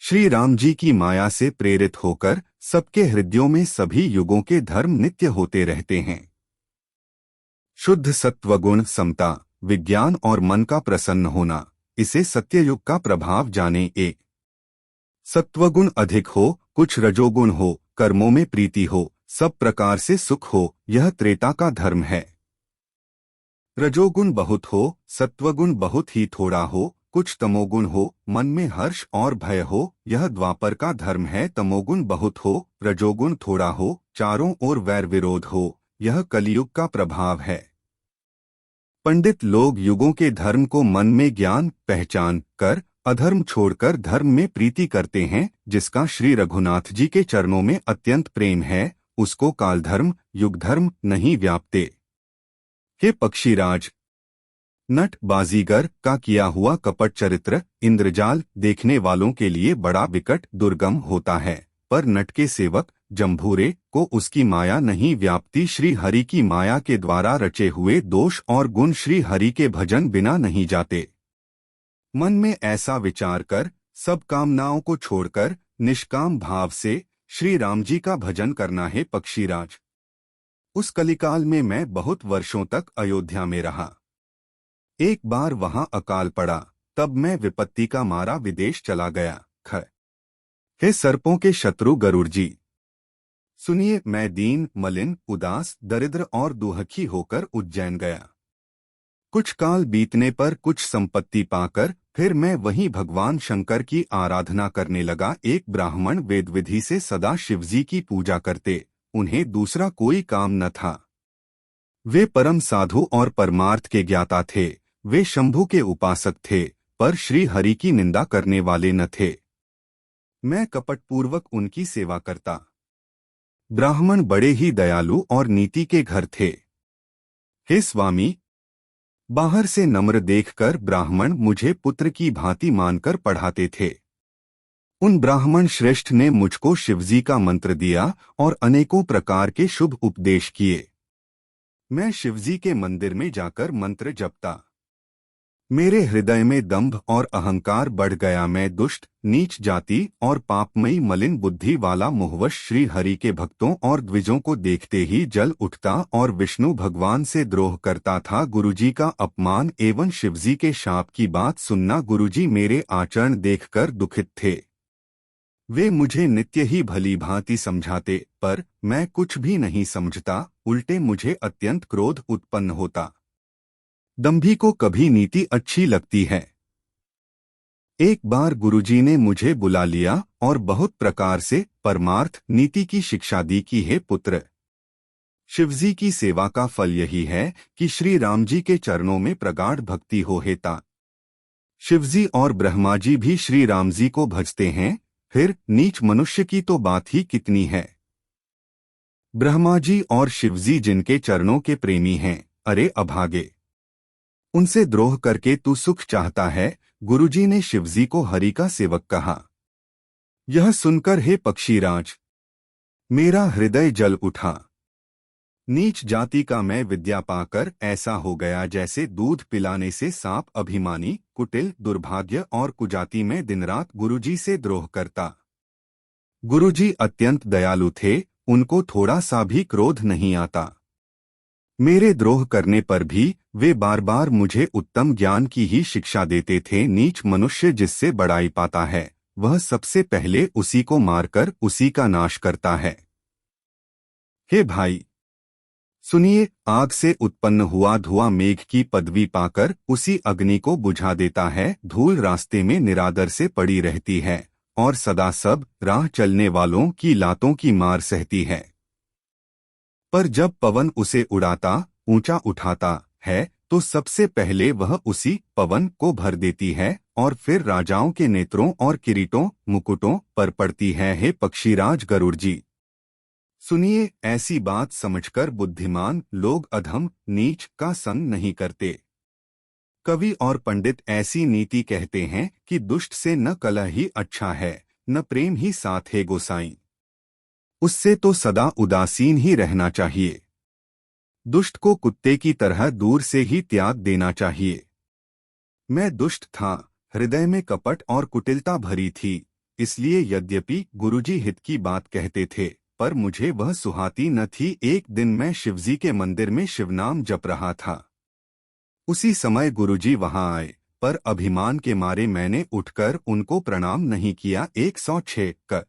श्री राम जी की माया से प्रेरित होकर सबके हृदयों में सभी युगों के धर्म नित्य होते रहते हैं। शुद्ध सत्वगुण, समता, विज्ञान और मन का प्रसन्न होना, इसे सत्ययुग का प्रभाव जाने। एक सत्वगुण अधिक हो, कुछ रजोगुण हो, कर्मों में प्रीति हो, सब प्रकार से सुख हो, यह त्रेता का धर्म है। रजोगुण बहुत हो, सत्वगुण बहुत ही थोड़ा हो, कुछ तमोगुण हो, मन में हर्ष और भय हो, यह द्वापर का धर्म है। तमोगुण बहुत हो, रजोगुण थोड़ा हो, चारों ओर वैर विरोध हो, यह कलियुग का प्रभाव है। पंडित लोग युगों के धर्म को मन में ज्ञान पहचान कर अधर्म छोड़कर धर्म में प्रीति करते हैं। जिसका श्री रघुनाथ जी के चरणों में अत्यंत प्रेम है, उसको कालधर्म युग धर्म नहीं व्यापते। हे पक्षीराज, नट बाजीगर का किया हुआ कपट चरित्र इंद्रजाल देखने वालों के लिए बड़ा विकट दुर्गम होता है, पर नट के सेवक जम्भूरे को उसकी माया नहीं व्यापती। श्री हरि की माया के द्वारा रचे हुए दोष और गुण श्री हरि के भजन बिना नहीं जाते। मन में ऐसा विचार कर सब कामनाओं को छोड़कर निष्काम भाव से श्री राम जी का भजन करना है पक्षीराज। उस कलिकाल में मैं बहुत वर्षों तक अयोध्या में रहा। एक बार वहां अकाल पड़ा, तब मैं विपत्ति का मारा विदेश चला गया। हे सर्पों के शत्रु गरुड़ जी, सुनिए, मैं दीन, मलिन, उदास, दरिद्र और दुहखी होकर उज्जैन गया। कुछ काल बीतने पर कुछ संपत्ति पाकर फिर मैं वहीं भगवान शंकर की आराधना करने लगा। एक ब्राह्मण वेद विधि से सदा शिवजी की पूजा करते, उन्हें दूसरा कोई काम न था। वे परम साधु और परमार्थ के ज्ञाता थे। वे शंभु के उपासक थे, पर श्री हरि की निंदा करने वाले न थे। मैं कपटपूर्वक उनकी सेवा करता। ब्राह्मण बड़े ही दयालु और नीति के घर थे। हे स्वामी, बाहर से नम्र देखकर ब्राह्मण मुझे पुत्र की भांति मानकर पढ़ाते थे। उन ब्राह्मण श्रेष्ठ ने मुझको शिवजी का मंत्र दिया और अनेकों प्रकार के शुभ उपदेश किए। मैं शिवजी के मंदिर में जाकर मंत्र जपता। मेरे हृदय में दंभ और अहंकार बढ़ गया। मैं दुष्ट, नीच जाति और पापमयी मलिन बुद्धि वाला मुहवश श्री हरि के भक्तों और द्विजों को देखते ही जल उठता और विष्णु भगवान से द्रोह करता था। गुरुजी का अपमान एवं शिवजी के शाप की बात सुनना। गुरुजी मेरे आचरण देखकर दुखित थे। वे मुझे नित्य ही भली भांति समझाते, पर मैं कुछ भी नहीं समझता। उल्टे मुझे अत्यंत क्रोध उत्पन्न होता। दंभी को कभी नीति अच्छी लगती है। एक बार गुरुजी ने मुझे बुला लिया और बहुत प्रकार से परमार्थ नीति की शिक्षा दी कि हे पुत्र, शिवजी की सेवा का फल यही है कि श्री राम जी के चरणों में प्रगाढ़ भक्ति हो हेता। शिवजी और ब्रह्मा जी भी श्री राम जी को भजते हैं, फिर नीच मनुष्य की तो बात ही कितनी है। ब्रह्मा जी और शिवजी जिनके चरणों के प्रेमी हैं, अरे अभागे, उनसे द्रोह करके तू सुख चाहता है। गुरुजी ने शिवजी को हरि का सेवक कहा। यह सुनकर हे पक्षीराज, मेरा हृदय जल उठा। नीच जाति का मैं विद्या पाकर ऐसा हो गया जैसे दूध पिलाने से सांप अभिमानी, कुटिल, दुर्भाग्य और कुजाति में दिनरात गुरुजी से द्रोह करता। गुरुजी अत्यंत दयालु थे, उनको थोड़ा सा भी क्रोध नहीं आता। मेरे द्रोह करने पर भी वे बार बार मुझे उत्तम ज्ञान की ही शिक्षा देते थे। नीच मनुष्य जिससे बड़ाई पाता है, वह सबसे पहले उसी को मारकर उसी का नाश करता है। हे भाई, सुनिए, आग से उत्पन्न हुआ धुआं मेघ की पदवी पाकर उसी अग्नि को बुझा देता है। धूल रास्ते में निरादर से पड़ी रहती है और सदा सब राह चलने वालों की लातों की मार सहती है, पर जब पवन उसे उड़ाता, ऊंचा उठाता है, तो सबसे पहले वह उसी पवन को भर देती है और फिर राजाओं के नेत्रों और किरीटों, मुकुटों पर पड़ती है। हे पक्षीराज गरुड़ जी, सुनिए, ऐसी बात समझकर बुद्धिमान लोग अधम, नीच का संग नहीं करते। कवि और पंडित ऐसी नीति कहते हैं कि दुष्ट से न कलह ही अच्छा है, न प्रेम ही साथ है गोसाई। उससे तो सदा उदासीन ही रहना चाहिए। दुष्ट को कुत्ते की तरह दूर से ही त्याग देना चाहिए। मैं दुष्ट था, हृदय में कपट और कुटिलता भरी थी। इसलिए यद्यपि गुरुजी हित की बात कहते थे, पर मुझे वह सुहाती न थी। एक दिन मैं शिवजी के मंदिर में शिवनाम जप रहा था। उसी समय गुरुजी वहां आए, पर अभिमान के मारे मैंने उठकर उनको प्रणाम नहीं किया। 106 क